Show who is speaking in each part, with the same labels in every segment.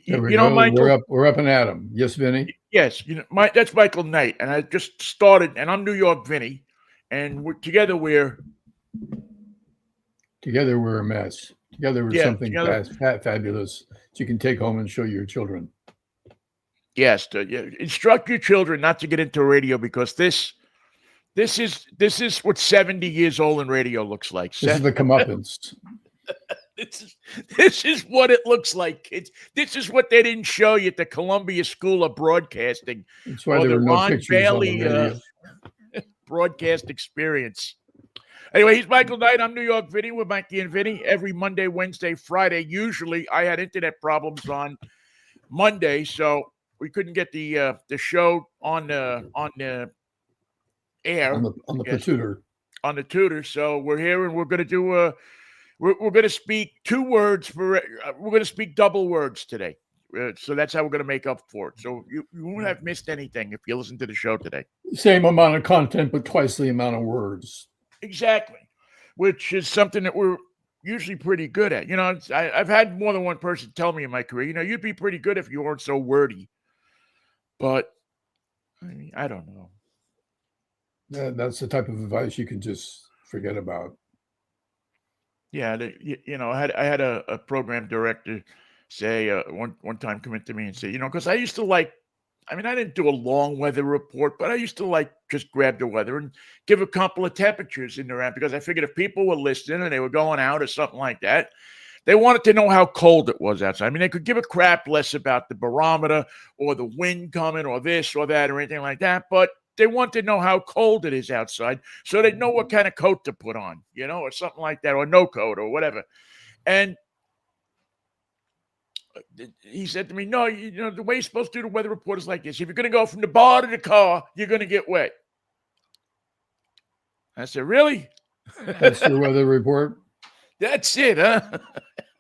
Speaker 1: There we
Speaker 2: You know,
Speaker 1: go. We're
Speaker 2: Michael.
Speaker 1: up. We're up and at 'em. Yes, Vinny.
Speaker 2: Yes, that's Michael Knight, and I just started, and I'm New York Vinnie, and together we're
Speaker 1: Together we're a mess. Together we're
Speaker 2: yeah
Speaker 1: something
Speaker 2: together.
Speaker 1: fabulous that you can take home and show your children.
Speaker 2: Yes, yeah, instruct your children not to get into radio because this is what 70 years old in radio looks like.
Speaker 1: This is the comeuppance.
Speaker 2: This is this is what it looks like, kids. This is what they didn't show you at the Columbia School of Broadcasting
Speaker 1: That's why
Speaker 2: or
Speaker 1: there
Speaker 2: the
Speaker 1: were no
Speaker 2: Ron
Speaker 1: pictures on the
Speaker 2: Bailey
Speaker 1: radio.
Speaker 2: broadcast experience. Anyway, he's Michael Knight. I'm New York Vinnie with Mikey and Vinnie every Monday, Wednesday, Friday. Usually, I had internet problems on Monday, so we couldn't get the show on the air.
Speaker 1: On the tutor.
Speaker 2: On the tutor. So we're here, and we're going to do we're going to speak two words for. We're going to speak double words today. So that's how we're going to make up for it. So you won't have missed anything if you listen to the show today.
Speaker 1: Same amount of content, but twice the amount of words.
Speaker 2: Exactly, which is something that we're usually pretty good at. I've had more than one person tell me in my career, you'd be pretty good if you weren't so wordy. But I mean, I don't know.
Speaker 1: That's the type of advice you can just forget about.
Speaker 2: Yeah, I had a program director say one time come into me and say, because I used to like. I mean, I didn't do a long weather report, but I used to like just grab the weather and give a couple of temperatures in the around because I figured if people were listening and they were going out or something like that, they wanted to know how cold it was outside. I mean, they could give a crap less about the barometer or the wind coming or this or that or anything like that, but they want to know how cold it is outside so they know what kind of coat to put on, or something like that, or no coat or whatever. And he said to me, no, the way you're supposed to do the weather report is like this. If you're going to go from the bar to the car, you're going to get wet. I said, really?
Speaker 1: That's your weather report?
Speaker 2: That's it, huh?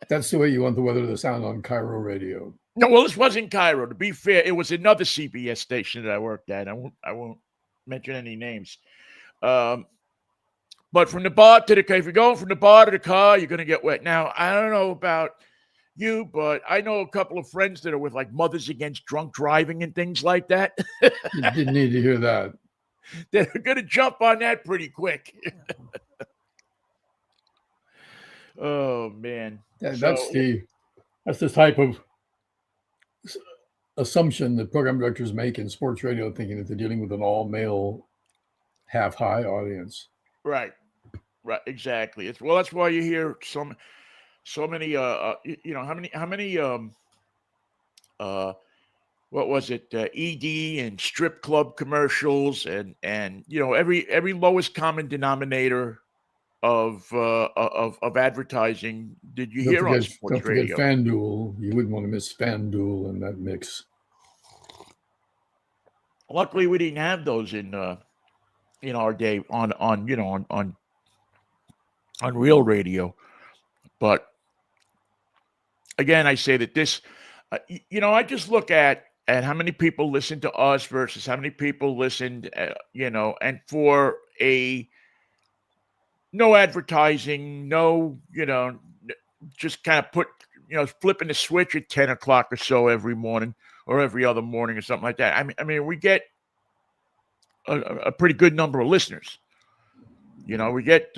Speaker 1: That's the way you want the weather to sound on Cairo radio.
Speaker 2: No, well, this wasn't Cairo. To be fair, it was another CBS station that I worked at. I won't mention any names. But from the bar to the car, if you're going from the bar to the car, you're going to get wet. Now, I don't know about you, but I know a couple of friends that are with like Mothers Against Drunk Driving and things like that.
Speaker 1: You didn't need to hear that.
Speaker 2: They're going to jump on that pretty quick. Oh, man.
Speaker 1: That's the type of assumption that program directors make in sports radio, thinking that they're dealing with an all-male, half-high audience.
Speaker 2: Right, exactly. That's why you hear so many. How many what was it? ED and strip club commercials and every lowest common denominator of advertising. Did you hear on sports radio?
Speaker 1: Don't forget FanDuel. You wouldn't want to miss FanDuel in that mix.
Speaker 2: Luckily, we didn't have those in our day on real radio. But again, I say that this, I just look at how many people listen to us versus how many people listened, and for no advertising, no, just kind of put, flipping the switch at 10 o'clock or so every morning or every other morning or something like that. I mean, we get a pretty good number of listeners. We get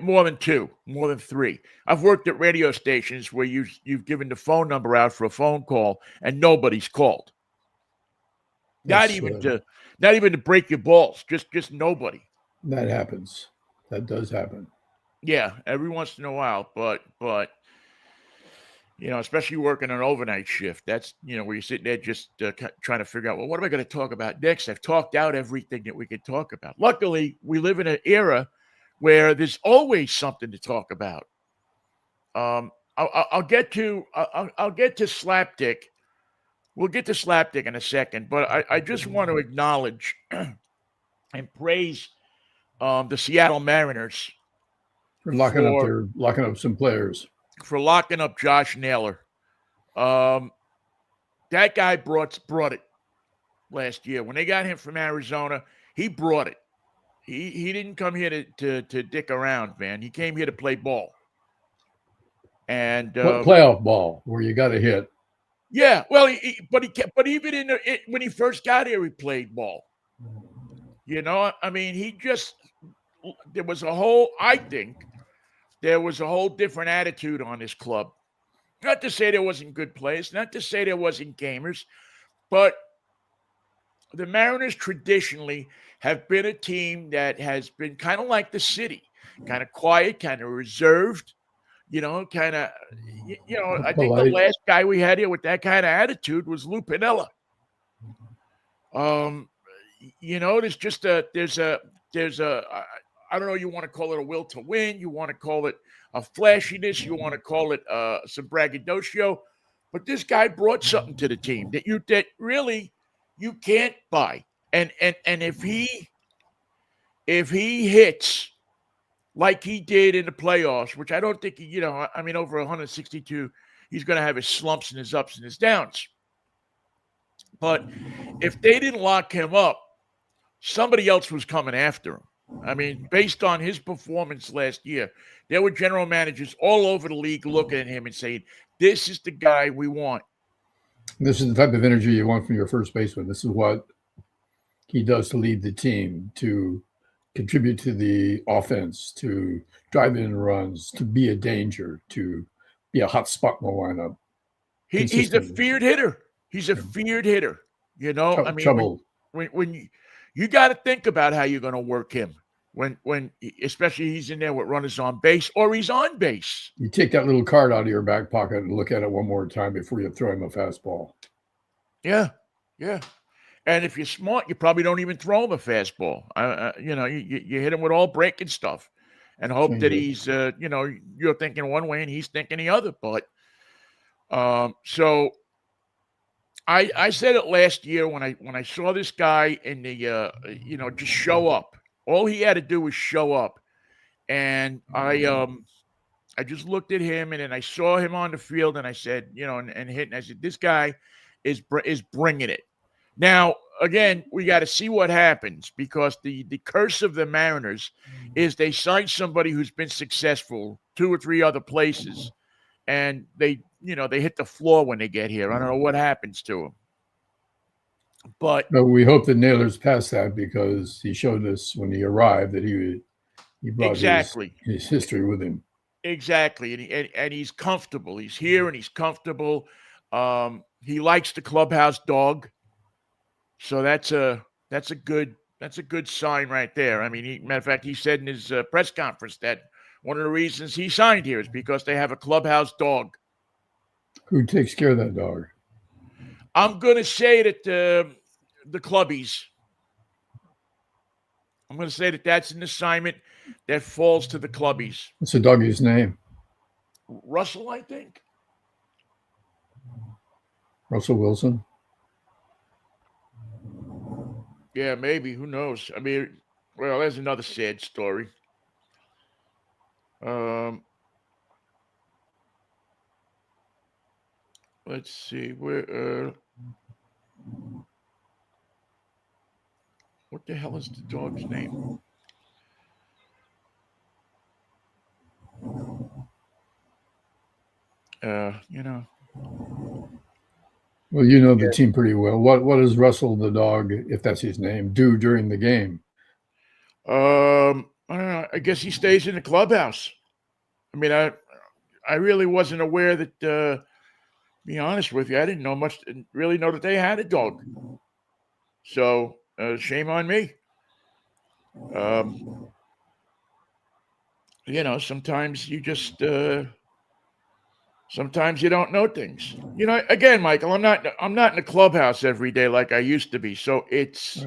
Speaker 2: more than two, more than three. I've worked at radio stations where you've given the phone number out for a phone call and nobody's called. Not even to break your balls, just nobody.
Speaker 1: That happens. That does happen.
Speaker 2: Yeah, every once in a while, but especially working an overnight shift, that's where you're sitting there just trying to figure out, well, what am I going to talk about next? I've talked out everything that we could talk about. Luckily, we live in an era where there's always something to talk about. I'll get to Slapdick. We'll get to Slapdick in a second, but I just want to acknowledge and praise the Seattle Mariners
Speaker 1: for locking up some players.
Speaker 2: For locking up Josh Naylor. That guy brought it last year. When they got him from Arizona, he brought it. He didn't come here to dick around, man. He came here to play ball. And
Speaker 1: playoff ball where you got to hit.
Speaker 2: Yeah, well, but even when he first got here, he played ball. I mean, there was a whole. I think there was a whole different attitude on this club. Not to say there wasn't good players, not to say there wasn't gamers, but the Mariners traditionally have been a team that has been kind of like the city, kind of quiet, kind of reserved, kind of, I think the
Speaker 1: Polite.
Speaker 2: last guy we had here with that kind of attitude was Lou Piniella. There's a, I don't know, you want to call it a will to win, you want to call it a flashiness, you want to call it some braggadocio, but this guy brought something to the team that really you can't buy. And if he hits like he did in the playoffs, which I don't think over 162, he's going to have his slumps and his ups and his downs. But if they didn't lock him up, somebody else was coming after him. I mean, based on his performance last year, there were general managers all over the league looking at him and saying, this is the guy we want.
Speaker 1: This is the type of energy you want from your first baseman. This is what he does to lead the team, to contribute to the offense, to drive in runs, to be a danger, to be a hot spot in the lineup.
Speaker 2: He's a feared hitter. He's a feared hitter. I mean,
Speaker 1: trouble.
Speaker 2: When you got to think about how you're going to work him when especially he's in there with runners on base or he's on base.
Speaker 1: You take that little card out of your back pocket and look at it one more time before you throw him a fastball.
Speaker 2: Yeah. And if you're smart, you probably don't even throw him a fastball. You hit him with all breaking stuff and hope that he's, you're thinking one way and he's thinking the other. But so I said it last year when I saw this guy in the, just show up. All he had to do was show up. And I just looked at him and then I saw him on the field and I said, and hitting. I said, this guy is bringing it. Now, again, we got to see what happens because the curse of the Mariners is they sign somebody who's been successful 2 or 3 other places, and they hit the floor when they get here. I don't know what happens to them. But
Speaker 1: we hope that Naylor's past that because he showed us when he arrived that he brought
Speaker 2: exactly
Speaker 1: his history with him.
Speaker 2: Exactly, and he's comfortable. He's here and he's comfortable. He likes the clubhouse dog. So that's a good sign right there. I mean, matter of fact, he said in his press conference that one of the reasons he signed here is because they have a clubhouse dog.
Speaker 1: Who takes care of that dog?
Speaker 2: I'm going to say that the clubbies. I'm going to say that that's an assignment that falls to the clubbies.
Speaker 1: What's the doggy's name?
Speaker 2: Russell, I think.
Speaker 1: Russell Wilson.
Speaker 2: Yeah, maybe. Who knows? I mean, well, there's another sad story. Let's see. Where? What the hell is the dog's name?
Speaker 1: Well, you know the team pretty well. What does Russell the dog, if that's his name, do during the game?
Speaker 2: I don't know. I guess he stays in the clubhouse. I mean, I really wasn't aware that. To be honest with you, I didn't really know that they had a dog. So shame on me. Sometimes you just. Sometimes you don't know things. Again, Michael, I'm not in the clubhouse every day like I used to be. So it's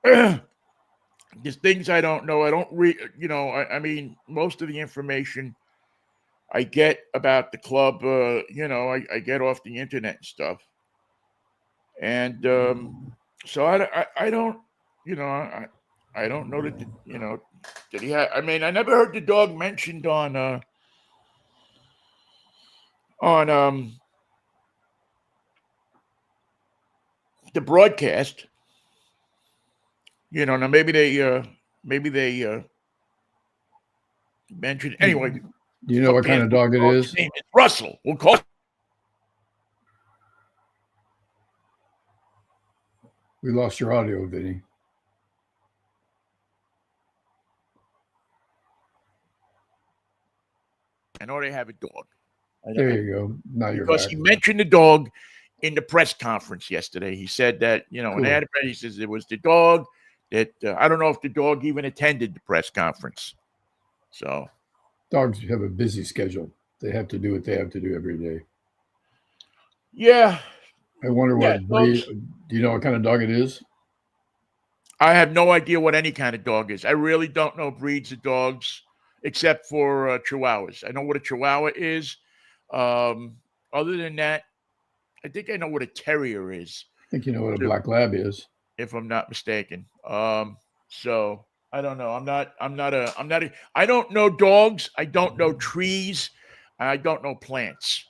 Speaker 2: there's things I don't know. I don't read. I mean, most of the information I get about the club, I get off the internet and stuff. And so I don't, I don't know that that he had. I mean, I never heard the dog mentioned on the broadcast. Now maybe they mentioned anyway.
Speaker 1: Do you know what kind of dog it is?
Speaker 2: Name is Russell. We'll call
Speaker 1: We lost your audio, Vinny.
Speaker 2: I know they have a dog.
Speaker 1: There you go. Now you're
Speaker 2: Because
Speaker 1: back.
Speaker 2: he mentioned the dog in the press conference yesterday. He said that, you know, when they
Speaker 1: Cool.
Speaker 2: had he says it was the dog that I don't know if the dog even attended the press conference. So
Speaker 1: Dogs have a busy schedule. They have to do what they have to do every day.
Speaker 2: yeah,
Speaker 1: I wonder
Speaker 2: yeah,
Speaker 1: what breed.
Speaker 2: dogs.
Speaker 1: Do you know what kind of dog it is?
Speaker 2: I have no idea what any kind of dog is. I really don't know breeds of dogs except for Chihuahuas. I know what a Chihuahua is. Other than that, I think I know what a terrier is,
Speaker 1: I think you know what a
Speaker 2: too,
Speaker 1: black lab is.
Speaker 2: if I'm not mistaken. So I don't know. I don't know dogs. I don't know trees. I don't know plants.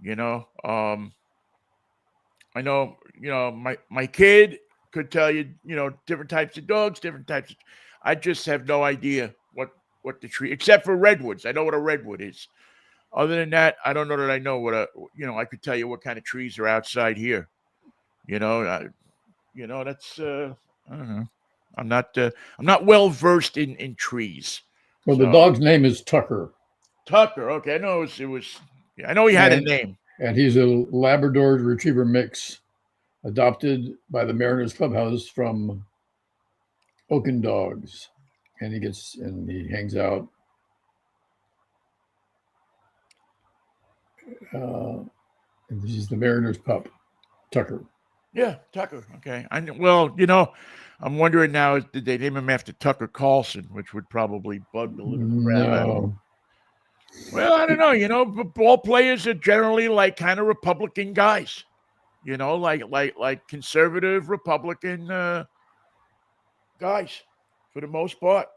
Speaker 2: You know, I know, my kid could tell you, different types of dogs, different types of. I just have no idea what the tree, except for redwoods. I know what a redwood is. Other than that, I don't know that I know what I could tell you what kind of trees are outside here. You know, that's I don't know. I'm not well versed in trees.
Speaker 1: Well, the
Speaker 2: So
Speaker 1: dog's name is Tucker,
Speaker 2: Tucker, okay, I know it was. Yeah, I know he had a
Speaker 1: and
Speaker 2: name.
Speaker 1: he's a Labrador Retriever mix, adopted by the Mariners clubhouse from Oaken Dogs, and he hangs out. And he's the Mariners pup, Tucker.
Speaker 2: Yeah, Tucker. Okay. I'm wondering now, did they name him after Tucker Carlson, which would probably bug the living crap out of me.
Speaker 1: No,
Speaker 2: Well, I don't know. Ball players are generally like kind of Republican guys. Like conservative Republican guys, for the most part.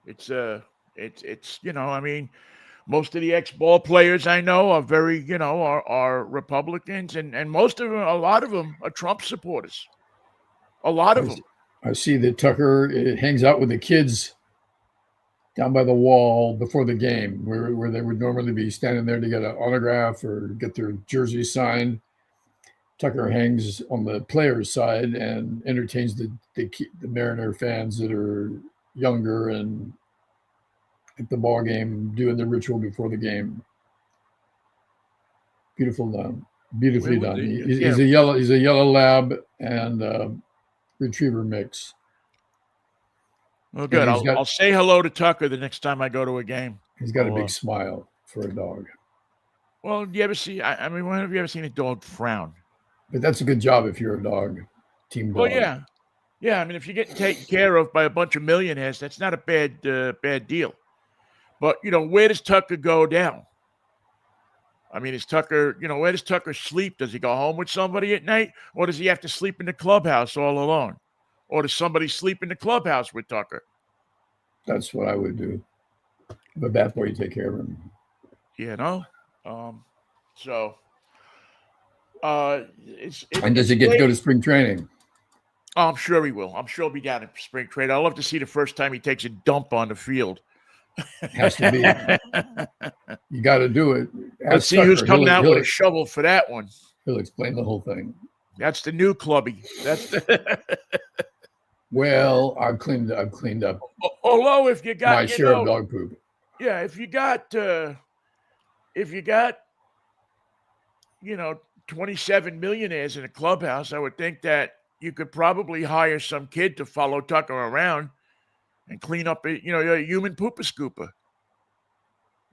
Speaker 2: I mean, most of the ex-ball players I know are very, are Republicans, and most of them, a lot of them are Trump supporters. A lot of them.
Speaker 1: I see that Tucker hangs out with the kids down by the wall before the game, where they would normally be standing there to get an autograph or get their jersey signed. Tucker hangs on the players' side and entertains the Mariner fans that are younger and at the ball game doing the ritual before the game. Beautiful done, beautifully done. He's a yellow lab and retriever mix.
Speaker 2: Well, good. I'll say hello to Tucker the next time I go to a game.
Speaker 1: He's got a big smile for a dog.
Speaker 2: Well, do you ever see? I mean, when have you ever seen a dog frown?
Speaker 1: But that's a good job if you're a dog, team dog.
Speaker 2: Well, yeah. I mean, if you're getting taken care of by a bunch of millionaires, that's not a bad deal. But where does Tucker go down? I mean, where does Tucker sleep? Does he go home with somebody at night, or does he have to sleep in the clubhouse all alone, or does somebody sleep in the clubhouse with Tucker?
Speaker 1: That's what I would do. But bad boy, you take care of him.
Speaker 2: So.
Speaker 1: And does he get to go to spring training?
Speaker 2: Oh, I'm sure he will. I'm sure he'll be down in spring training. I'd love to see the first time he takes a dump on the field.
Speaker 1: Has to be. You got to do it.
Speaker 2: Let's see who's coming out with a shovel for that one.
Speaker 1: He'll explain the whole thing.
Speaker 2: That's the new clubby.
Speaker 1: Well, I've cleaned up.
Speaker 2: Although if you got
Speaker 1: my share of dog poop.
Speaker 2: Yeah, if you got 27 millionaires in a clubhouse, I would think that you could probably hire some kid to follow Tucker around and clean up a human pooper scooper.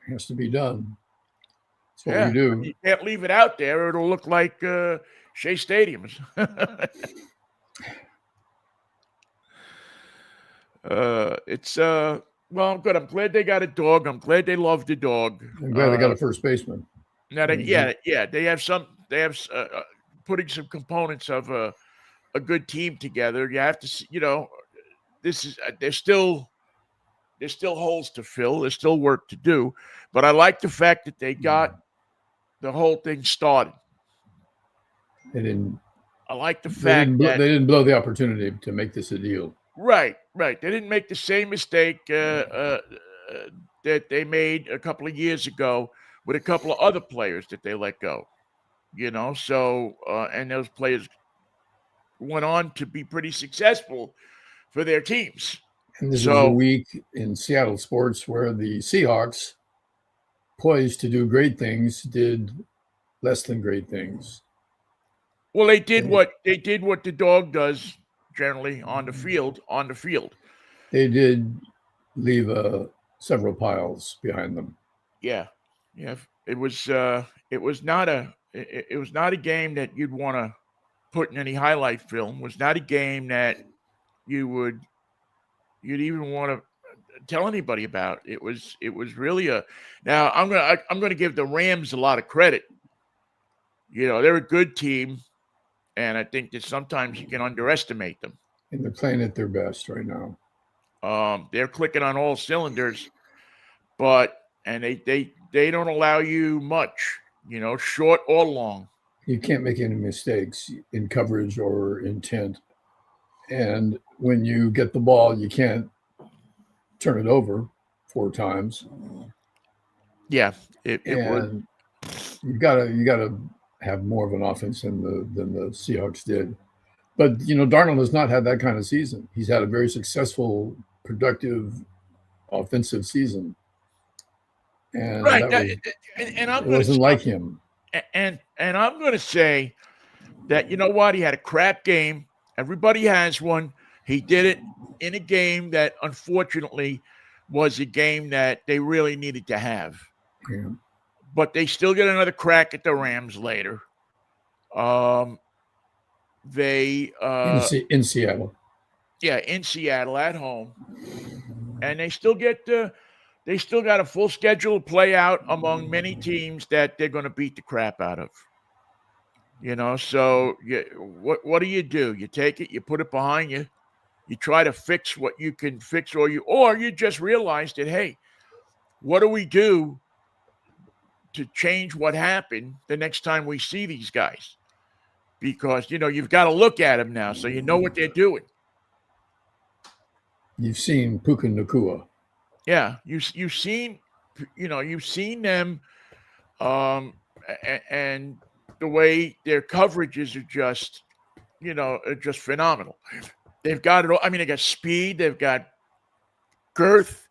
Speaker 1: It has to be done. That's what we do.
Speaker 2: You can't leave it out there. It'll look like Shea Stadiums. Well, good. I'm glad they got a dog. I'm glad they love the dog.
Speaker 1: I'm glad they got a first baseman.
Speaker 2: Now, they have putting some components of a good team together. You have to, there's still holes to fill. There's still work to do. But I like the fact that they got the whole thing started.
Speaker 1: They didn't.
Speaker 2: I like the fact
Speaker 1: that they didn't blow the opportunity to make this a deal.
Speaker 2: Right. They didn't make the same mistake that they made a couple of years ago with a couple of other players that they let go. So and those players went on to be pretty successful for their teams.
Speaker 1: And this was a
Speaker 2: So
Speaker 1: week in Seattle sports where the Seahawks, poised to do great things, did less than great things.
Speaker 2: well, they did what the dog does generally on the field.
Speaker 1: They did leave several piles behind them.
Speaker 2: Yeah. It was not a game that you'd want to put in any highlight film. It was not a game that you'd even want to tell anybody about. It was really now I'm gonna give the Rams a lot of credit. They're a good team, and I think that sometimes you can underestimate them.
Speaker 1: And they're playing at their best right now.
Speaker 2: They're clicking on all cylinders, and they don't allow you much, short or long.
Speaker 1: You can't make any mistakes in coverage or intent. And when you get the ball, you can't turn it over 4 times.
Speaker 2: Yeah, it would.
Speaker 1: You gotta have more of an offense than the Seahawks did. But Darnold has not had that kind of season. He's had a very successful, productive, offensive season, and
Speaker 2: Right.
Speaker 1: it wasn't like him.
Speaker 2: And I'm going to say that he had a crap game. Everybody has one. He did it in a game that unfortunately was a game that they really needed to have.
Speaker 1: Yeah.
Speaker 2: But they still get another crack at the Rams later. They
Speaker 1: in Seattle.
Speaker 2: Yeah, in Seattle at home, and they still got a full schedule to play out among many teams that they're going to beat the crap out of. So what do? You take it, you put it behind you, you try to fix what you can fix, or you just realize that, hey, what do we do to change what happened the next time we see these guys? Because you've got to look at them now, so you know what they're doing.
Speaker 1: You've seen Puka Nacua.
Speaker 2: Yeah, you've seen them, and the way their coverages are just phenomenal. They've got it all. I mean, they got speed, they've got girth,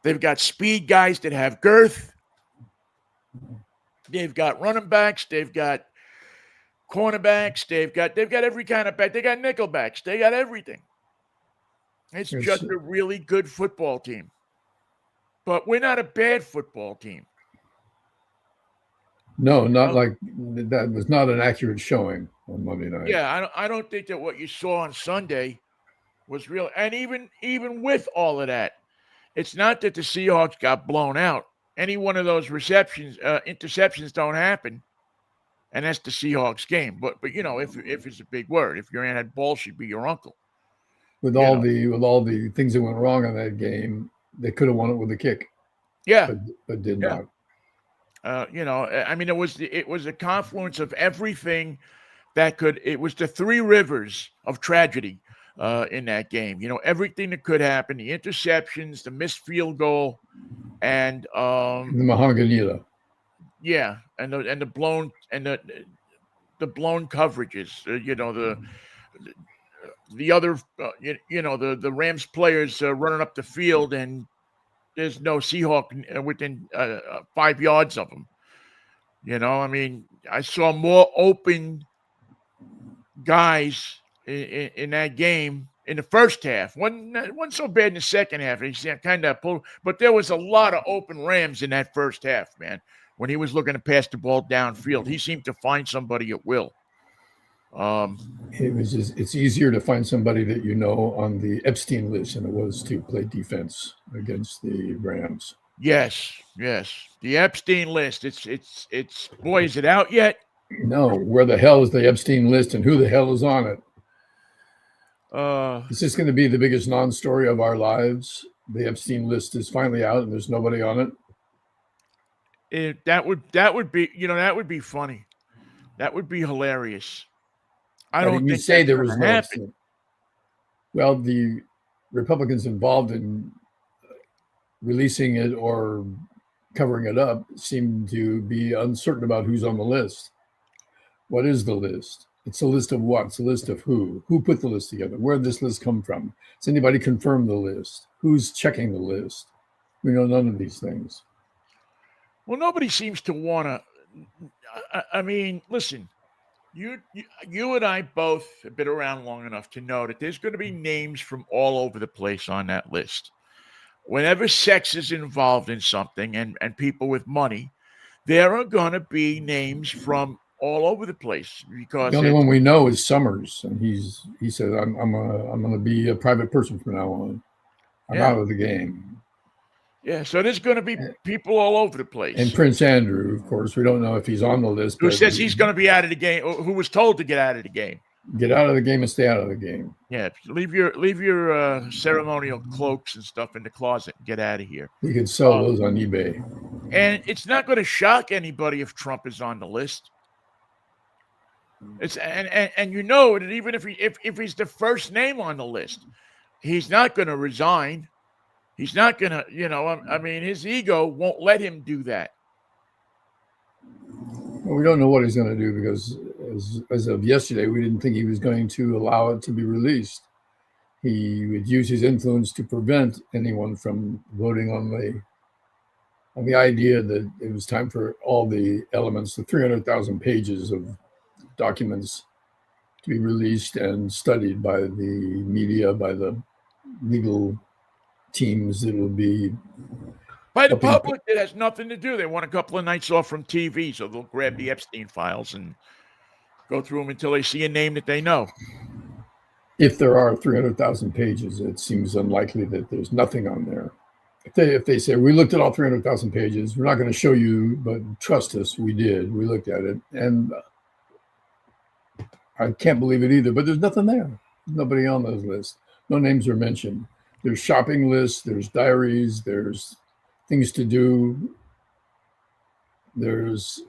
Speaker 2: they've got speed guys that have girth. They've got running backs, they've got cornerbacks, they've got every kind of back. They got nickelbacks, they got everything. It's just a really good football team. But we're not a bad football team.
Speaker 1: No, not like that. Was not an accurate showing on Monday night.
Speaker 2: Yeah, I don't think that what you saw on Sunday was real. And even with all of that, it's not that the Seahawks got blown out. Any one of those interceptions don't happen, and that's the Seahawks game. But if it's a big word, if your aunt had balls, she'd be your uncle.
Speaker 1: With all the things that went wrong in that game, they could have won it with a kick.
Speaker 2: Yeah,
Speaker 1: but did not.
Speaker 2: I mean, it was a confluence of everything that could. It was the 3 rivers of tragedy in that game. Everything that could happen: the interceptions, the missed field goal, and
Speaker 1: the Mahanganila.
Speaker 2: Yeah, and the blown the blown coverages. The other the Rams players running up the field, and there's no Seahawk within 5 yards of them. I mean, I saw more open guys in that game in the first half. Wasn't so bad in the second half. He kind of pulled, but there was a lot of open Rams in that first half, man. When he was looking to pass the ball downfield, he seemed to find somebody at will.
Speaker 1: It's easier to find somebody that on the Epstein list than it was to play defense against the Rams.
Speaker 2: Yes. The Epstein list. It's boy, is it out yet?
Speaker 1: No. Where the hell is the Epstein list, and who the hell is on it? Is this going to be the biggest non-story of our lives? The Epstein list is finally out, and there's nobody on it.
Speaker 2: That would be funny. That would be hilarious. I don't think
Speaker 1: say there was no
Speaker 2: happen.
Speaker 1: Well, the Republicans involved in releasing it or covering it up seem to be uncertain about who's on the list. What is the list? It's a list of what? It's a list of who? Who put the list together? Where did this list come from? Has anybody confirmed the list? Who's checking the list? We know none of these things.
Speaker 2: Well, nobody seems to want to. I mean, listen, you and I both have been around long enough to know that there's going to be names from all over the place on that list. Whenever sex is involved in something and people with money, there are going to be names from all over the place because
Speaker 1: The only one we know is Summers, and he said, I'm going to be a private person from now on. I'm out of the game."
Speaker 2: Yeah, so there's going to be people all over the place.
Speaker 1: And Prince Andrew, of course, we don't know if he's on the list.
Speaker 2: Who says he's going to be out of the game? Who was told to get out of the game?
Speaker 1: Get out of the game and stay out of the game.
Speaker 2: Yeah, leave your ceremonial cloaks and stuff in the closet and get out of here.
Speaker 1: You could sell those on eBay.
Speaker 2: And it's not going to shock anybody if Trump is on the list. It's and you know that even if he's the first name on the list, he's not going to resign. He's not going to, I mean, his ego won't let him do that.
Speaker 1: Well, we don't know what he's going to do because as of yesterday, we didn't think he was going to allow it to be released. He would use his influence to prevent anyone from voting on the idea that it was time for all the elements, the 300,000 pages of documents, to be released and studied by the media, by the legal teams that will be
Speaker 2: by the public. That has nothing to do. They want a couple of nights off from TV, so they'll grab the Epstein files and go through them until they see a name that they know.
Speaker 1: If there are 300,000 pages, it seems unlikely that there's nothing on there. If they say, we looked at all 300,000 pages, we're not going to show you, but trust us, we did. We looked at it. And I can't believe it either, but there's nothing there. Nobody on those lists. No names are mentioned. There's shopping lists, there's diaries, there's things to do. There's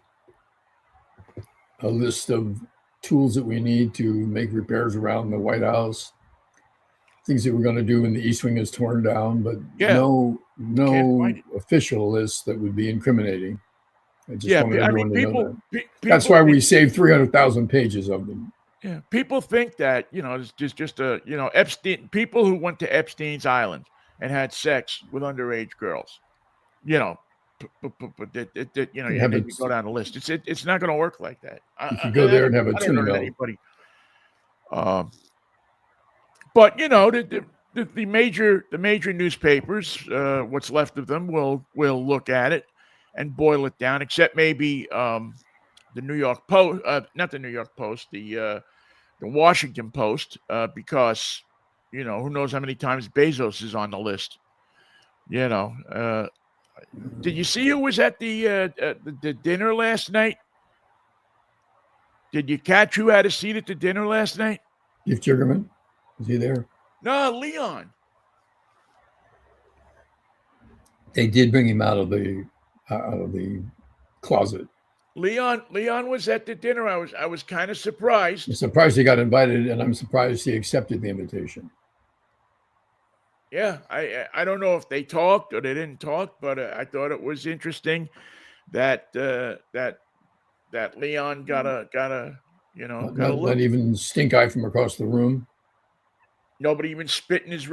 Speaker 1: a list of tools that we need to make repairs around the White House, things that we're going to do when the East Wing is torn down, but no official list that would be incriminating. I just wanted everyone to know that. That's why we saved 300,000 pages of them.
Speaker 2: Yeah, people think that, it's just Epstein, people who went to Epstein's Island and had sex with underage girls, you go down the list. It's not going to work like that.
Speaker 1: You can go there and have a tuna
Speaker 2: anybody. But the major newspapers, what's left of them, will look at it and boil it down, except maybe the New York Post, not the New York Post, the Washington Post, because who knows how many times Bezos is on the list. Did you see who was at the dinner last night? Did you catch who had a seat at the dinner last night?
Speaker 1: If Jiggerman, is he there?
Speaker 2: No, Leon.
Speaker 1: They did bring him out of the closet.
Speaker 2: Leon was at the dinner. I was kind of surprised.
Speaker 1: I'm surprised he got invited, and I'm surprised he accepted the invitation.
Speaker 2: Yeah, I don't know if they talked or they didn't talk, but I thought it was interesting that that Leon got a look.
Speaker 1: Not even stink eye from across the room.
Speaker 2: Nobody even spit in his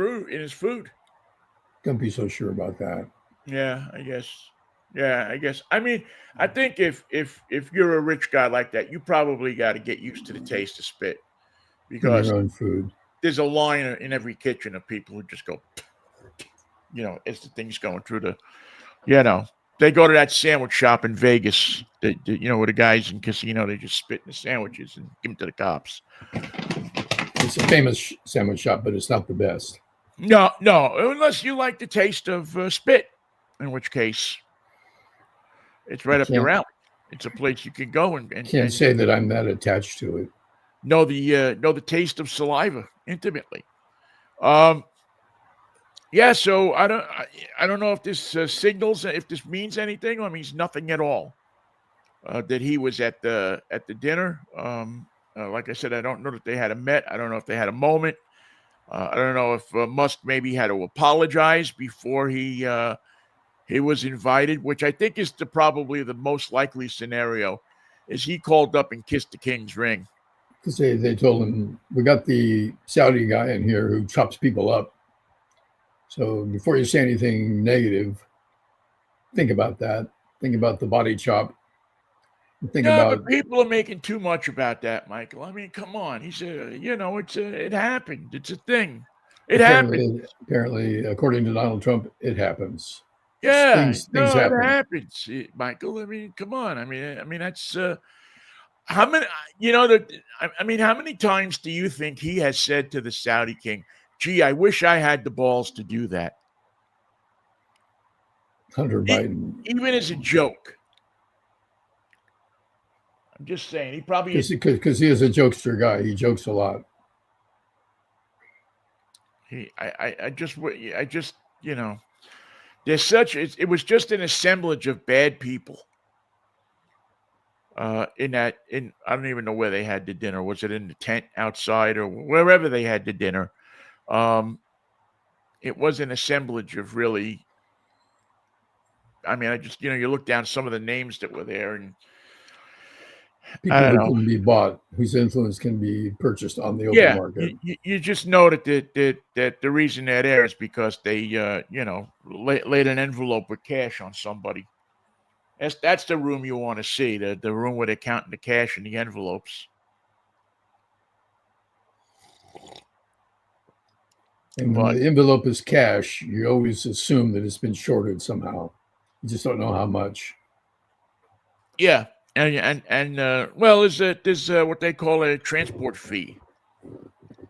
Speaker 2: food.
Speaker 1: Don't be so sure about that.
Speaker 2: Yeah, I guess. I mean, I think if you're a rich guy like that, you probably got to get used to the taste of spit, because
Speaker 1: your own food.
Speaker 2: There's a line in every kitchen of people who just go, as the thing's going through the, they go to that sandwich shop in Vegas, where the guys in casino, they just spit in the sandwiches and give them to the cops.
Speaker 1: It's a famous sandwich shop, but it's not the best.
Speaker 2: No, unless you like the taste of spit, in which case it's right up your alley. It's a place you can go and
Speaker 1: can't say that I'm that attached to it.
Speaker 2: Know the taste of saliva intimately. Yeah. So I don't know if this signals, if this means anything or means nothing at all. That he was at the dinner. Like I said, I don't know that they had met. I don't know if they had a moment. I don't know if Musk maybe had to apologize before he was invited, which I think is probably the most likely scenario. Is he called up and kissed the king's ring?
Speaker 1: Because they told him, we got the Saudi guy in here who chops people up. So before you say anything negative, think about that. Think about the body chop. Think
Speaker 2: Yeah,
Speaker 1: about
Speaker 2: but people are making too much about that, Michael. I mean, come on. He's a, it happened. It's a thing. It happened.
Speaker 1: apparently, according to Donald Trump, it happens.
Speaker 2: Yeah,
Speaker 1: Things
Speaker 2: no, it
Speaker 1: happen.
Speaker 2: happens, Michael. I mean, come on. I mean that's how many. You know that. I mean, how many times do you think he has said to the Saudi king, "Gee, I wish I had the balls to do that,"
Speaker 1: Hunter Biden,
Speaker 2: even as a joke? I'm just saying, he probably.
Speaker 1: because he is a jokester guy. He jokes a lot.
Speaker 2: I just, there's such. It was just an assemblage of bad people. I don't even know where they had the dinner. Was it in the tent outside or wherever they had the dinner? It was an assemblage of really. I mean, you look down some of the names that were there, and
Speaker 1: People
Speaker 2: I don't
Speaker 1: who
Speaker 2: know.
Speaker 1: can be bought, whose influence can be purchased on the open
Speaker 2: Yeah,
Speaker 1: market.
Speaker 2: you just know that the reason they're there is because they laid an envelope with cash on somebody. That's the room you want to see, the room where they're counting the cash in the envelopes.
Speaker 1: And when the envelope is cash, you always assume that it's been shorted somehow. You just don't know how much.
Speaker 2: Yeah, and well, there's what they call a transport fee.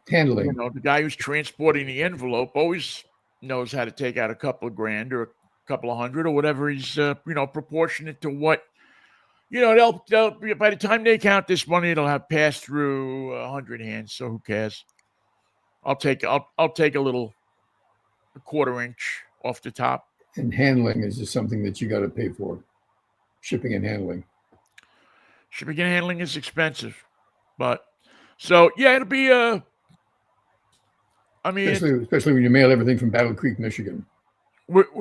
Speaker 1: Handling.
Speaker 2: The guy who's transporting the envelope always knows how to take out a couple of grand or a couple of hundred or whatever he's proportionate to what. They'll by the time they count this money, it'll have passed through 100 hands. So who cares? I'll take a quarter inch off the top.
Speaker 1: And handling is just something that you got to pay for. Shipping and handling.
Speaker 2: Shipping and handling is expensive, but so yeah, it'll be I mean,
Speaker 1: especially when you mail everything from Battle Creek, Michigan.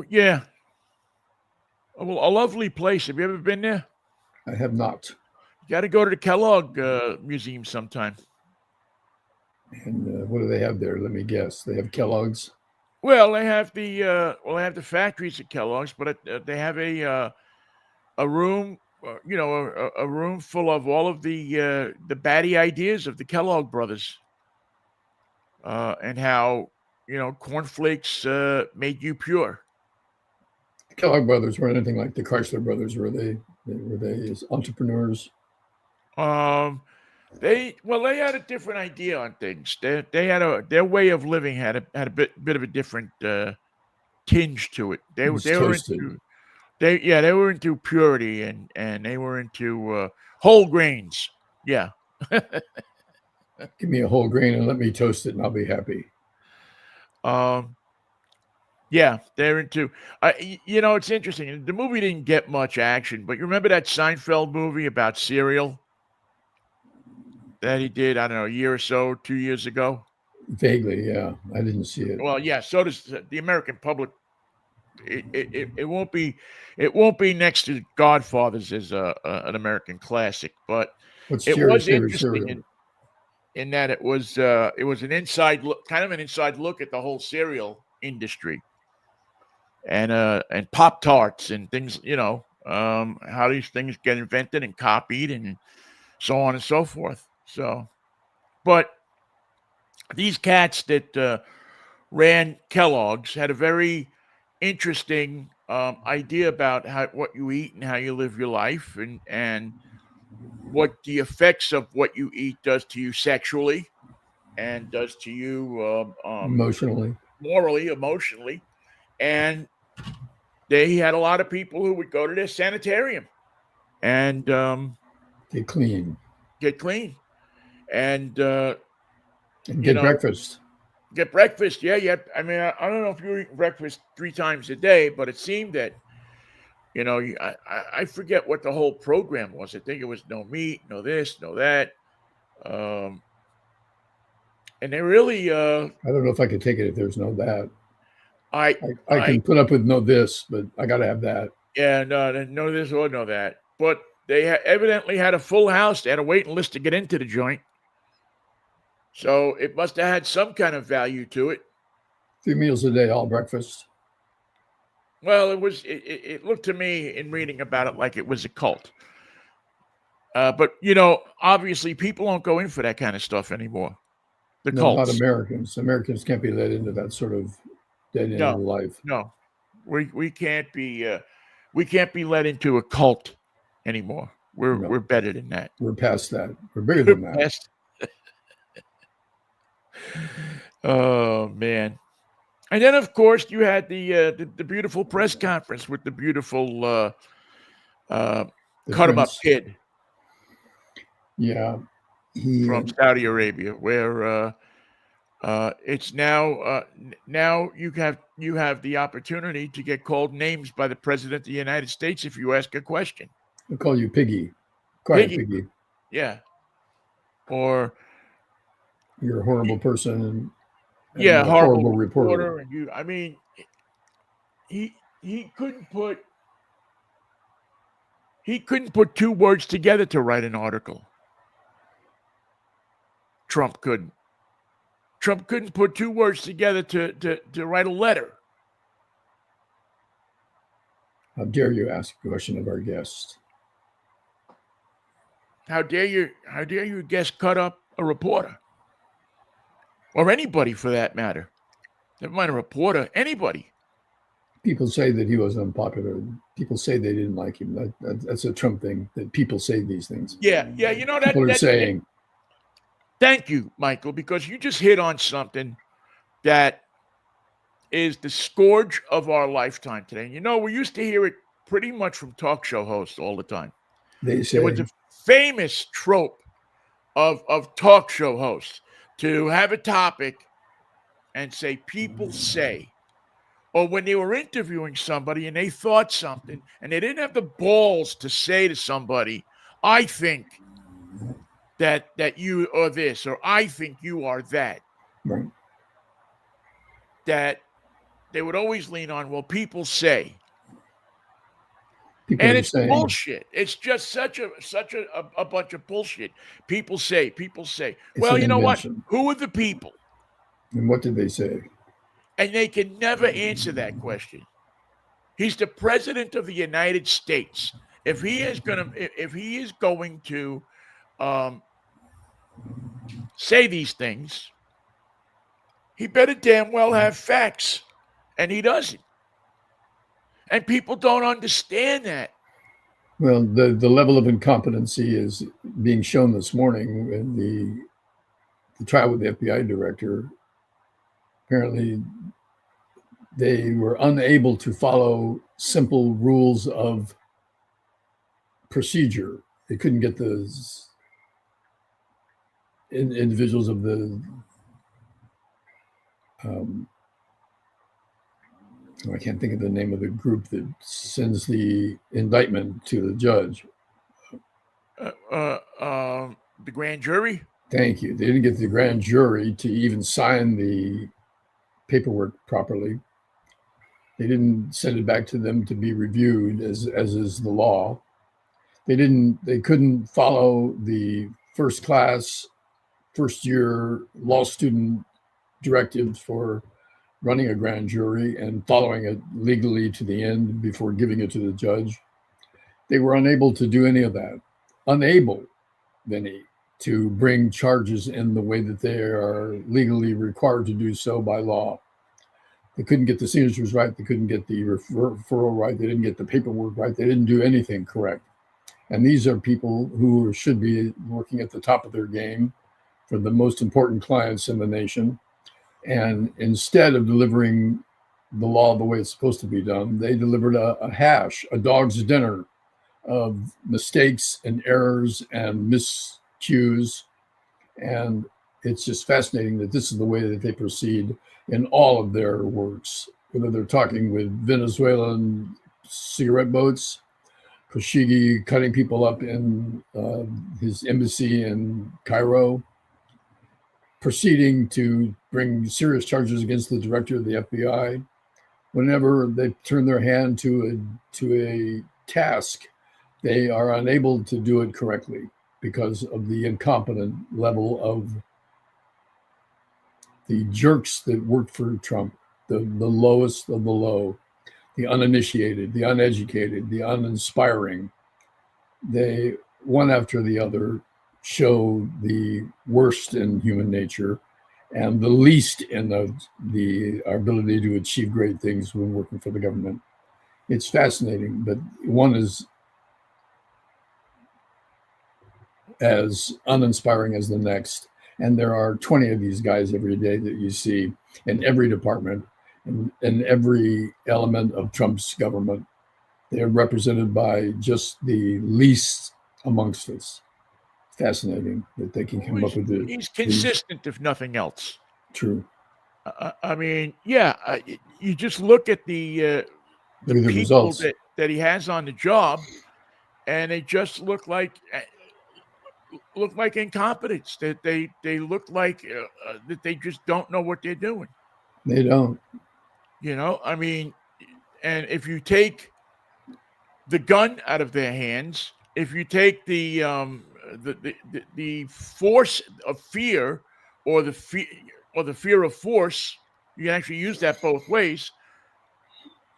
Speaker 2: Yeah, well, a lovely place. Have you ever been there?
Speaker 1: I have not.
Speaker 2: You got to go to the Kellogg Museum sometime.
Speaker 1: And what do they have there? Let me guess. They have Kellogg's.
Speaker 2: Well, they have the factories at Kellogg's, but they have a room, a room full of all of the batty ideas of the Kellogg brothers, and how cornflakes made you pure.
Speaker 1: The Kellogg brothers weren't anything like the Chrysler brothers, were they? Were they as entrepreneurs?
Speaker 2: They had a different idea on things. They had their way of living had a bit of a different tinge to it. They were into purity and they were into whole grains. Yeah.
Speaker 1: Give me a whole grain and let me toast it and I'll be happy.
Speaker 2: Yeah, they're into. It's interesting. The movie didn't get much action, but you remember that Seinfeld movie about cereal that he did, I don't know, a year or so, 2 years ago?
Speaker 1: Vaguely, yeah. I didn't see it.
Speaker 2: Well, yeah, so does the American public. It won't be next to Godfather's as an American classic, but it was interesting in that it was an inside look, kind of an inside look at the whole cereal industry and Pop-Tarts and things, how these things get invented and copied and so on and so forth. So, but these cats that ran Kellogg's had a very interesting idea about what you eat and how you live your life and what the effects of what you eat does to you sexually and does to you
Speaker 1: emotionally,
Speaker 2: morally, emotionally. And they had a lot of people who would go to their sanitarium and
Speaker 1: get clean
Speaker 2: and
Speaker 1: get breakfast.
Speaker 2: Get breakfast, yeah. I mean, I don't know if you're eating breakfast 3 times a day, but it seemed that, I forget what the whole program was. I think it was no meat, no this, no that. And they really...
Speaker 1: I don't know if I could take it if there's no that.
Speaker 2: I
Speaker 1: can put up with no this, but I got to have that.
Speaker 2: Yeah, no this or no that. But they evidently had a full house. They had a waiting list to get into the joint. So it must have had some kind of value to it.
Speaker 1: 3 meals a day, all breakfast.
Speaker 2: Well, it looked to me in reading about it like it was a cult. But obviously people don't go in for that kind of stuff anymore. The
Speaker 1: No, not
Speaker 2: cults.
Speaker 1: Americans. Americans can't be led into that sort of dead end of
Speaker 2: No,
Speaker 1: life.
Speaker 2: no, we can't be led into a cult anymore. We're better than that.
Speaker 1: We're past that. We're bigger than that.
Speaker 2: Past. Oh man! And then of course you had the beautiful press conference with the beautiful cut him up kid.
Speaker 1: Yeah,
Speaker 2: from Saudi Arabia, where it's now you have the opportunity to get called names by the president of the United States if you ask a question.
Speaker 1: They'll call you Piggy. Quiet Piggy.
Speaker 2: Yeah. Or
Speaker 1: you're a horrible person and
Speaker 2: yeah,
Speaker 1: a horrible reporter.
Speaker 2: And he couldn't put two words together to write an article. Trump couldn't put two words together to write a letter.
Speaker 1: How dare you ask a question of our guest?
Speaker 2: How dare you guest cut up a reporter? Or anybody for that matter. Never mind a reporter, anybody.
Speaker 1: People say that he was unpopular. People say they didn't like him. That's a Trump thing, that people say these things.
Speaker 2: Yeah, you know that
Speaker 1: people are saying.
Speaker 2: Thank you, Michael, because you just hit on something that is the scourge of our lifetime today. And we used to hear it pretty much from talk show hosts all the time.
Speaker 1: They say
Speaker 2: it was a famous trope of talk show hosts to have a topic and say, people say, or when they were interviewing somebody and they thought something and they didn't have the balls to say to somebody, I think that you are this, or I think you are that.
Speaker 1: Right.
Speaker 2: That they would always lean on, well, people say.
Speaker 1: People
Speaker 2: and it's
Speaker 1: saying.
Speaker 2: Bullshit. It's just such a bunch of bullshit. People say.
Speaker 1: It's
Speaker 2: well, you know
Speaker 1: invention.
Speaker 2: what? Who are the people?
Speaker 1: And what did they say?
Speaker 2: And they can never answer that question. He's the president of the United States. If he is going to say these things, he better damn well have facts, and he doesn't. And people don't understand that.
Speaker 1: Well, the level of incompetency is being shown this morning in the trial with the FBI director. Apparently, they were unable to follow simple rules of procedure. They couldn't get the individuals of the I can't think of the name of the group that sends the indictment to the judge.
Speaker 2: The grand jury?
Speaker 1: Thank you. They didn't get the grand jury to even sign the paperwork properly. They didn't send it back to them to be reviewed as is the law. They couldn't follow the first year law student directives for running a grand jury and following it legally to the end before giving it to the judge. They were unable to do any of that. Unable, Vinnie, to bring charges in the way that they are legally required to do so by law. They couldn't get the signatures right. They couldn't get the referral right. They didn't get the paperwork right. They didn't do anything correct. And these are people who should be working at the top of their game for the most important clients in the nation. And instead of delivering the law the way it's supposed to be done, they delivered a dog's dinner of mistakes and errors and miscues. And it's just fascinating that this is the way that they proceed in all of their works, whether they're talking with Venezuelan cigarette boats, Khashoggi cutting people up in his embassy in Cairo, proceeding to bring serious charges against the director of the FBI. Whenever they turn their hand to a task, they are unable to do it correctly because of the incompetent level of the jerks that worked for Trump, the lowest of the low, the uninitiated, the uneducated, the uninspiring, they, one after the other, show the worst in human nature and the least in our ability to achieve great things when working for the government. It's fascinating, but one is as uninspiring as the next. And there are 20 of these guys every day that you see in every department, in every element of Trump's government. They're represented by just the least amongst us. Fascinating that they can come up with it.
Speaker 2: He's consistent, if nothing else.
Speaker 1: True.
Speaker 2: I mean, yeah, you just look at the people results that he has on the job, and they just look like incompetence. That they look like that they just don't know what they're doing.
Speaker 1: They don't.
Speaker 2: You know, I mean, and if you take the gun out of their hands, if you take the force of fear, or the fear of force, you can actually use that both ways.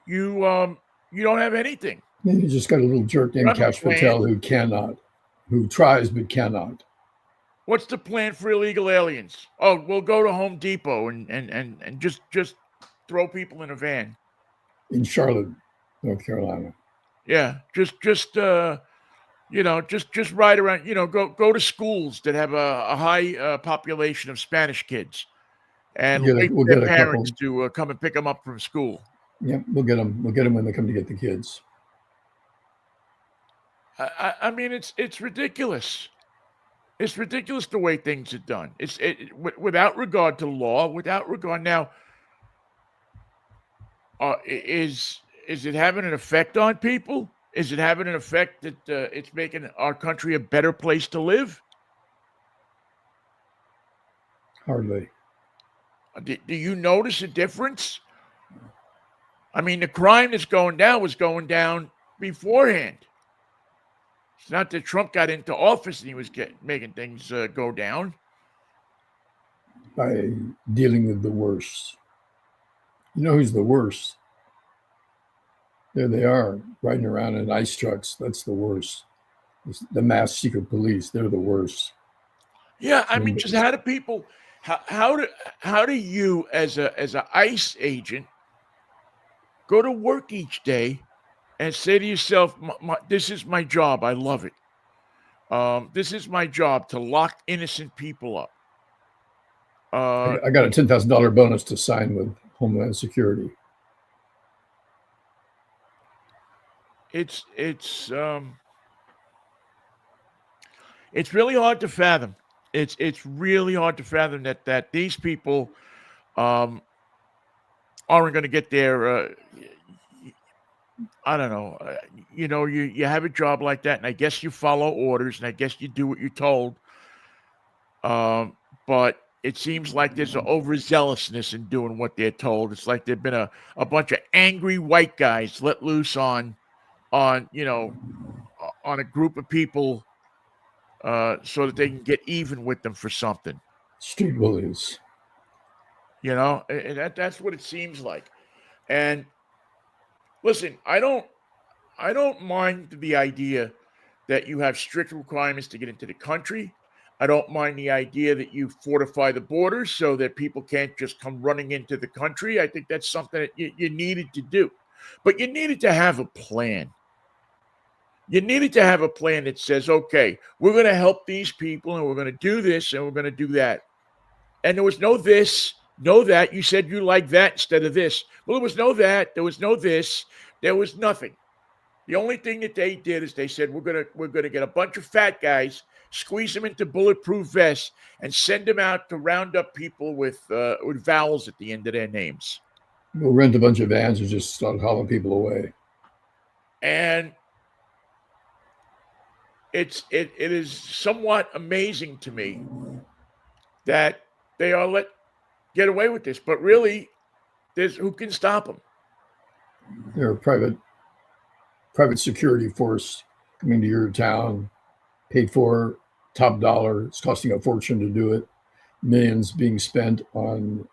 Speaker 2: You don't have anything.
Speaker 1: You just got a little jerk named Cash Patel who tries but cannot.
Speaker 2: What's the plan for illegal aliens? Oh, we'll go to Home Depot and just throw people in a van
Speaker 1: in Charlotte, North Carolina.
Speaker 2: Yeah, just ride around. Go to schools that have a high population of Spanish kids, and wait for their parents to come and pick them up from school.
Speaker 1: Yeah, we'll get them. We'll get them when they come to get the kids.
Speaker 2: I mean, it's ridiculous. It's ridiculous the way things are done. Without regard to law, without regard. Now, is it having an effect on people? Is it having an effect that it's making our country a better place to live?
Speaker 1: Hardly.
Speaker 2: Do you notice a difference? I mean, the crime that's going down was going down beforehand. It's not that Trump got into office and he was making things go down.
Speaker 1: By dealing with the worst. You know who's the worst? There they are, riding around in ice trucks. That's the worst. The mass secret police, they're the worst.
Speaker 2: Yeah, I mean, just how do people, how do you as a ICE agent go to work each day and say to yourself, this is my job, I love it. This is my job, to lock innocent people up.
Speaker 1: I got a $10,000 bonus to sign with Homeland Security.
Speaker 2: It's really hard to fathom. It's really hard to fathom that these people aren't going to get their I don't know. You have a job like that, and I guess you follow orders, and I guess you do what you're told. But it seems like there's an overzealousness in doing what they're told. It's like there've been a bunch of angry white guys let loose on a group of people so that they can get even with them for something.
Speaker 1: Street bullies.
Speaker 2: That's what it seems like. And listen, I don't mind the idea that you have strict requirements to get into the country. I don't mind the idea that you fortify the borders so that people can't just come running into the country. I think that's something that you needed to do. But you needed to have a plan. You needed to have a plan that says, okay, we're going to help these people, and we're going to do this, and we're going to do that. And there was no this, no that. You said you like that instead of this. Well, there was no that. There was no this. There was nothing. The only thing that they did is they said, we're going to get a bunch of fat guys, squeeze them into bulletproof vests, and send them out to round up people with vowels at the end of their names.
Speaker 1: We'll rent a bunch of vans and just start hauling people away.
Speaker 2: And it is somewhat amazing to me that they are let get away with this. But really, who can stop them?
Speaker 1: They're a private security force coming to your town, paid for, top dollar. It's costing a fortune to do it. millions being spent on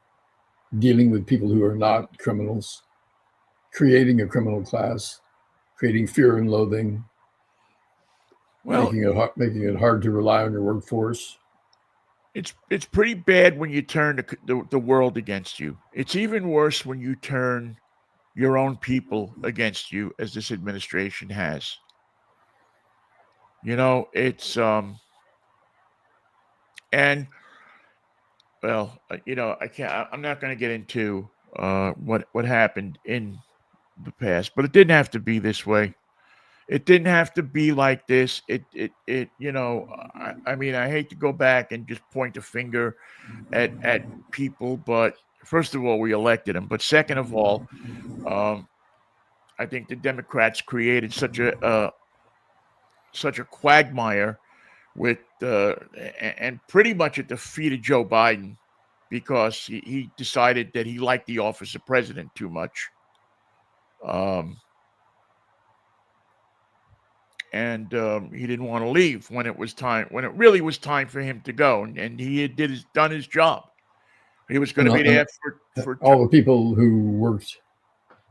Speaker 1: dealing with people who are not criminals, creating a criminal class, creating fear and loathing,
Speaker 2: Well,
Speaker 1: making it hard to rely on your workforce.
Speaker 2: it's pretty bad when you turn the world against you. It's even worse when you turn your own people against you, as this administration has. It's and I can't. I'm not going to get into what happened in the past, but it didn't have to be this way. It didn't have to be like this. I mean, I hate to go back and just point a finger at people, but first of all, we elected them. But second of all, um, I think the Democrats created such a quagmire with and pretty much it defeated Joe Biden because he decided that he liked the office of president too much. And he didn't want to leave when it really was time for him to go, and he had done his job. He was going to be there for
Speaker 1: all the people who worked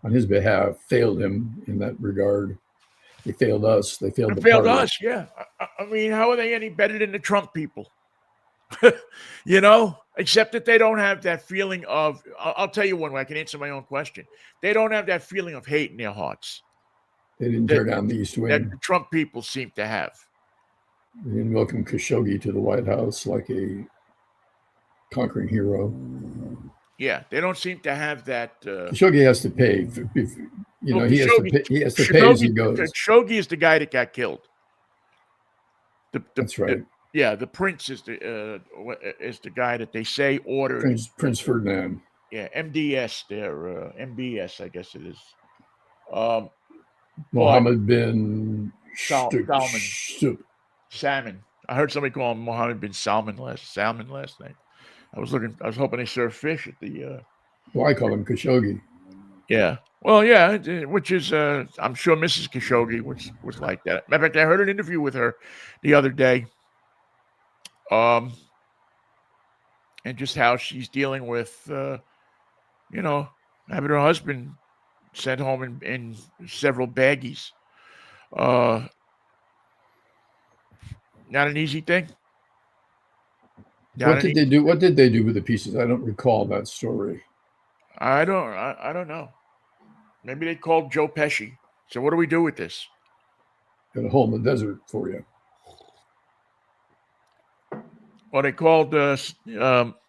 Speaker 1: on his behalf failed him in that regard. They failed us. They failed the
Speaker 2: failed
Speaker 1: party.
Speaker 2: us. Yeah, I mean, how are they any better than the Trump people? Except that they don't have that feeling of. I'll tell you one way I can answer my own question. They don't have that feeling of hate in their hearts.
Speaker 1: They didn't tear down the East Wing.
Speaker 2: That the Trump people seem to have.
Speaker 1: They didn't welcome Khashoggi to the White House like a conquering hero.
Speaker 2: Yeah, they don't seem to have that.
Speaker 1: Khashoggi has to pay. He has to pay as he goes.
Speaker 2: Khashoggi is the guy that got killed.
Speaker 1: That's right.
Speaker 2: The prince is the guy that they say ordered.
Speaker 1: Prince Ferdinand.
Speaker 2: Yeah, MDS there, MBS, I guess it is.
Speaker 1: Mohammed bin
Speaker 2: Salmon. I heard somebody call him Mohammed bin Salmon last night. I was hoping they served fish at the.
Speaker 1: Well, I call him Khashoggi.
Speaker 2: Yeah. Well, yeah, which is I'm sure Mrs. Khashoggi was like that. Matter of fact, I heard an interview with her the other day. And just how she's dealing with, having her husband sent home in several baggies. Not an easy thing.
Speaker 1: What did they do? What did they do with the pieces? I don't recall that story.
Speaker 2: I don't know. Maybe they called Joe Pesci. So what do we do with this?
Speaker 1: Got a hole in the desert for you.
Speaker 2: Well, they called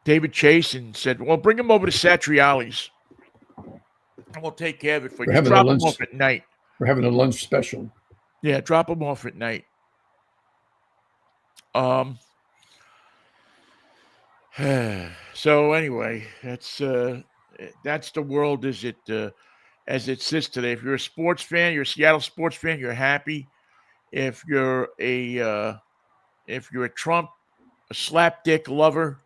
Speaker 2: David Chase and said, well, bring him over to Satriali's. And we'll take care of it for you. Drop him off at night.
Speaker 1: We're having a lunch special.
Speaker 2: Yeah, drop him off at night. So anyway, that's the world as it sits today. If you're a sports fan, you're a Seattle sports fan, you're happy. If you're a Trump, a slapdick lover,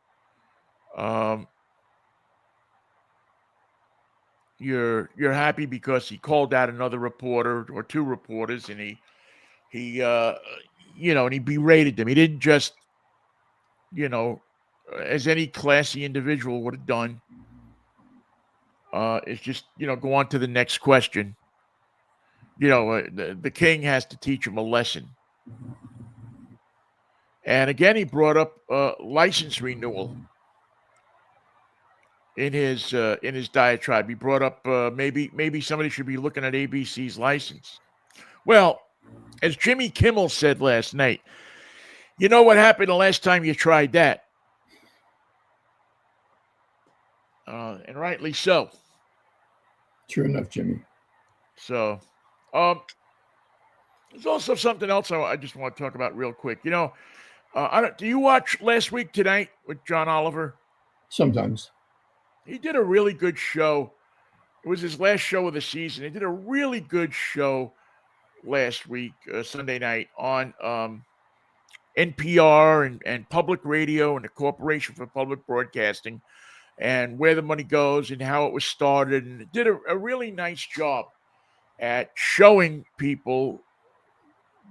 Speaker 2: you're happy because he called out another reporter or two reporters, and he berated them. He didn't just, as any classy individual would have done. It's just, go on to the next question. The king has to teach him a lesson. And again, he brought up license renewal in his diatribe. He brought up maybe somebody should be looking at ABC's license. Well, as Jimmy Kimmel said last night, you know what happened the last time you tried that? And rightly so.
Speaker 1: True enough, Jimmy.
Speaker 2: So, there's also something else I just want to talk about real quick. Do you watch Last Week Tonight with John Oliver?
Speaker 1: Sometimes.
Speaker 2: He did a really good show. It was his last show of the season. He did a really good show last week, Sunday night, on NPR and public radio and the Corporation for Public Broadcasting, and where the money goes and how it was started. And it did a really nice job at showing people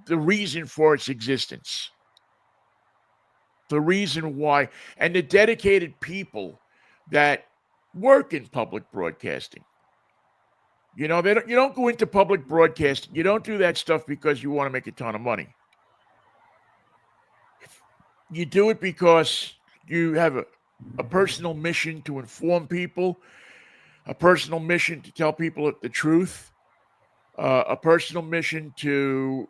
Speaker 2: the reason for its existence. the reason why, and the dedicated people that work in public broadcasting. You know, you don't go into public broadcasting. You don't do that stuff because you want to make a ton of money. You do it because you have a personal mission to inform people, a personal mission to tell people the truth, a personal mission to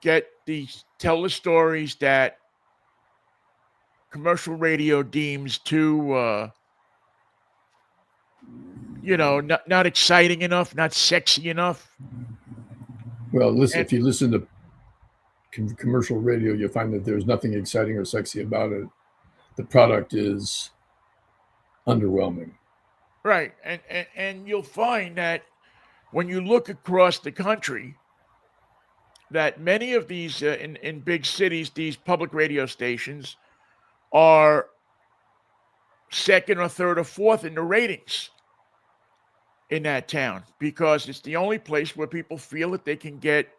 Speaker 2: tell the stories that commercial radio deems too, not exciting enough, not sexy enough.
Speaker 1: Well, listen, if you listen to commercial radio, you'll find that there's nothing exciting or sexy about it. The product is underwhelming.
Speaker 2: Right. And you'll find that when you look across the country, that many of these in big cities, these public radio stations are second or third or fourth in the ratings in that town, because it's the only place where people feel that they can get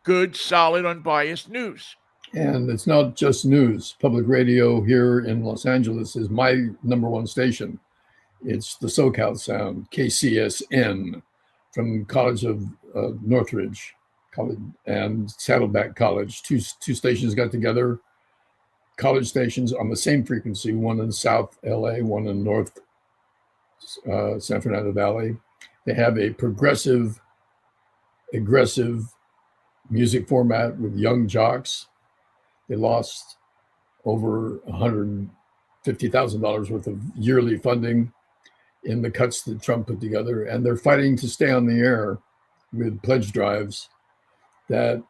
Speaker 2: good, solid, unbiased news.
Speaker 1: And it's not just news. Public radio here in Los Angeles is my number one station. It's the SoCal Sound, KCSN, from College of Northridge College and Saddleback College. Two stations got together, college stations on the same frequency, one in South LA, one in North San Fernando Valley. They have a progressive, aggressive music format with young jocks. They lost over $150,000 worth of yearly funding in the cuts that Trump put together, and they're fighting to stay on the air with pledge drives that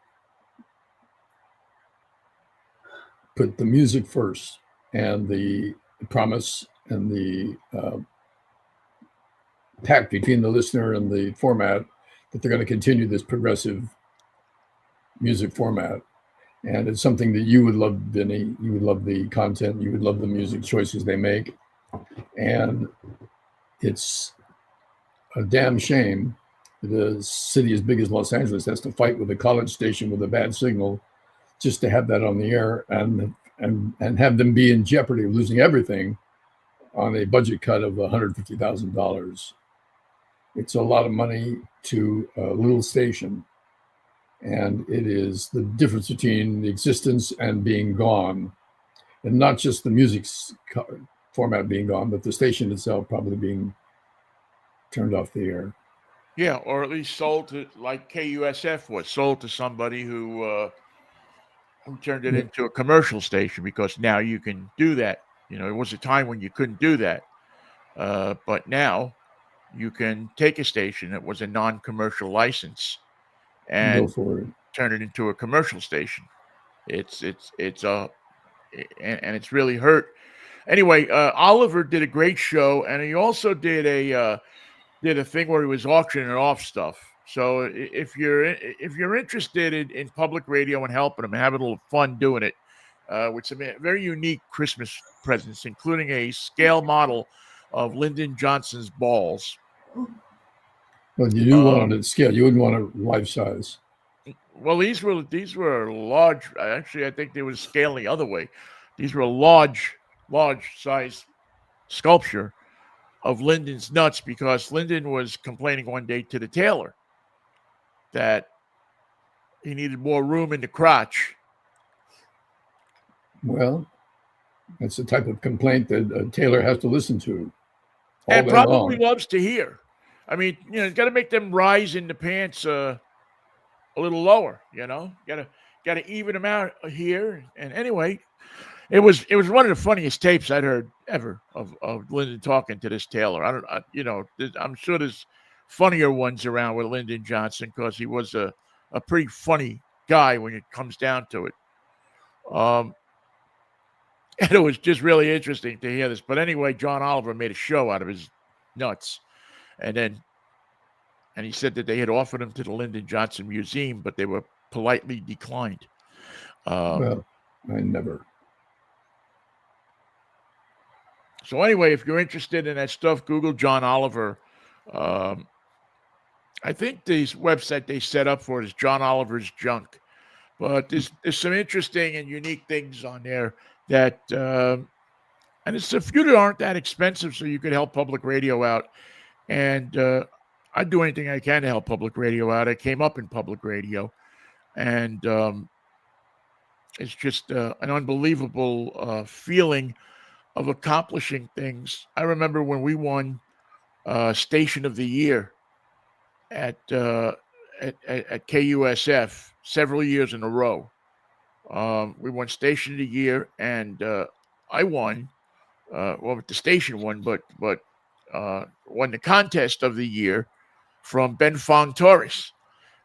Speaker 1: put the music first and the promise and the pact between the listener and the format that they're going to continue this progressive music format. And it's something that you would love, Vinnie. You would love the content. You would love the music choices they make. And it's a damn shame that a city as big as Los Angeles has to fight with a college station with a bad signal just to have that on the air and have them be in jeopardy of losing everything on a budget cut of $150,000. It's a lot of money to a little station. And it is the difference between existence and being gone, and not just the music format being gone, but the station itself probably being turned off the air.
Speaker 2: Yeah, or at least sold to, like KUSF was sold to somebody who turned it into a commercial station, because now you can do that. You know, it was a time when you couldn't do that, but now you can take a station that was a non-commercial license and
Speaker 1: go for it.
Speaker 2: Turn it into a commercial station. It's really hurt. Anyway, Oliver did a great show, and he also did a thing where he was auctioning off stuff. So if you're interested in public radio and helping them and having a little fun doing it, with some very unique Christmas presents, including a scale model of Lyndon Johnson's balls.
Speaker 1: Well, you do want it at scale. You wouldn't want it life size.
Speaker 2: Well, these were large. Actually, I think they were scaled the other way. These were large size sculpture of Lyndon's nuts, because Lyndon was complaining one day to the tailor that he needed more room in the crotch.
Speaker 1: Well, that's the type of complaint that a tailor has to listen to.
Speaker 2: And probably loves to hear. I mean, it's got to make them rise in the pants a little lower. Got to even them out here. And anyway, it was one of the funniest tapes I'd heard ever of Lyndon talking to this tailor. I'm sure there's funnier ones around with Lyndon Johnson, because he was a pretty funny guy when it comes down to it. And it was just really interesting to hear this. But anyway, John Oliver made a show out of his nuts. And he said that they had offered him to the Lyndon Johnson Museum, but they were politely declined.
Speaker 1: Well, I never.
Speaker 2: So anyway, if you're interested in that stuff, Google John Oliver. I think this website they set up for it is John Oliver's Junk. But there's some interesting and unique things on there that, and it's a few that aren't that expensive, so you could help public radio out. And I'd do anything I can to help public radio out. I came up in public radio, and it's just an unbelievable feeling of accomplishing things. I remember when we won Station of the Year at KUSF several years in a row. We won Station of the Year, and I won. Well, the station won, but won the contest of the year from Ben Fong Torres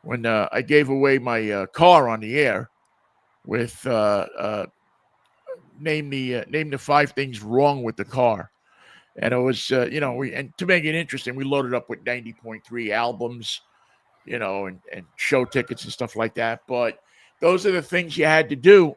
Speaker 2: when I gave away my car on the air with name the 5 things wrong with the car. And it was, and to make it interesting, we loaded up with 90.3 albums, and show tickets and stuff like that. But those are the things you had to do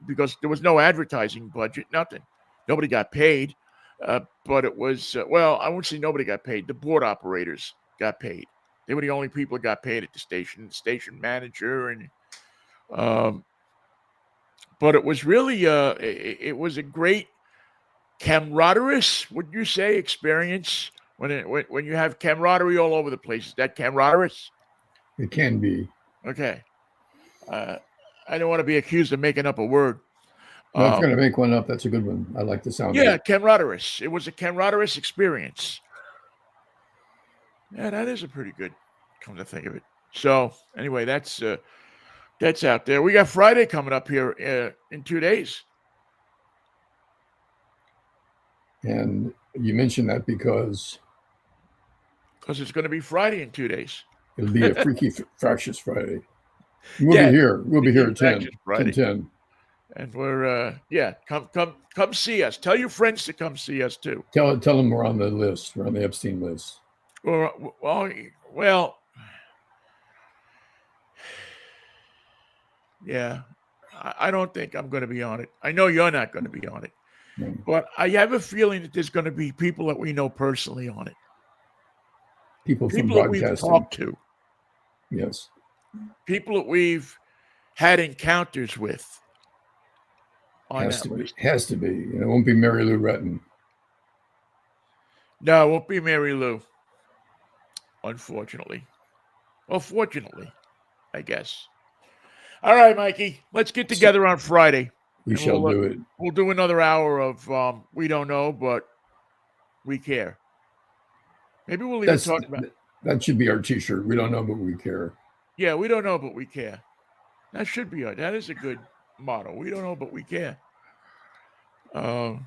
Speaker 2: because there was no advertising budget, nothing. Nobody got paid. But it was, I won't say nobody got paid. The board operators got paid. They were the only people that got paid at the station manager. And, but it was really, it was a great camaraderie, would you say, experience when you have camaraderie all over the place. Is that camaraderie?
Speaker 1: It can be.
Speaker 2: Okay. I don't want to be accused of making up a word.
Speaker 1: No, if you're going to make one up, that's a good one. I like the sound of it.
Speaker 2: Camaraderie. It was a camaraderie experience. Yeah, that is a pretty good, come to think of it. So anyway, that's out there. We got Friday coming up here in 2 days.
Speaker 1: And you mentioned that because
Speaker 2: it's going to be Friday in 2 days.
Speaker 1: It'll be a freaky fractious Friday. We'll be here. We'll be here at 10. 10.
Speaker 2: And we're come see us. Tell your friends to come see us too.
Speaker 1: Tell them we're on the list. We're on the Epstein list.
Speaker 2: Well, yeah. I don't think I'm going to be on it. I know you're not going to be on it. No. But I have a feeling that there's going to be people that we know personally on it.
Speaker 1: People from broadcasting.
Speaker 2: That we've talked to.
Speaker 1: Yes.
Speaker 2: People that we've had encounters with.
Speaker 1: Has to be. It won't be Mary Lou Retton.
Speaker 2: No, it won't be Mary Lou. Unfortunately. Well, fortunately, I guess. All right, Mikey. Let's get together on Friday.
Speaker 1: We shall do it.
Speaker 2: We'll do another hour of we don't know, but we care. Maybe we'll even talk about
Speaker 1: that. Should be our T-shirt. We don't know, but we care.
Speaker 2: Yeah, we don't know, but we care. That should be that is a good motto. We don't know, but we care. All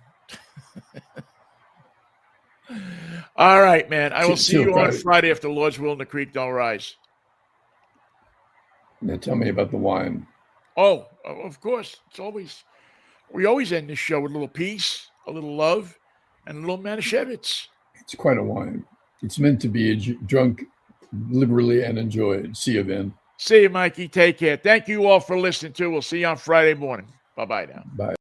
Speaker 2: right, man. I will see you on Friday if the Lord's will and the creek don't rise.
Speaker 1: Now tell me about the wine.
Speaker 2: Oh, of course. We always end this show with a little peace, a little love, and a little Manischewitz.
Speaker 1: It's quite a wine. It's meant to be drunk liberally and enjoyed. See you, Vin.
Speaker 2: See you, Mikey. Take care. Thank you all for listening to. We'll see you on Friday morning. Bye-bye now.
Speaker 1: Bye.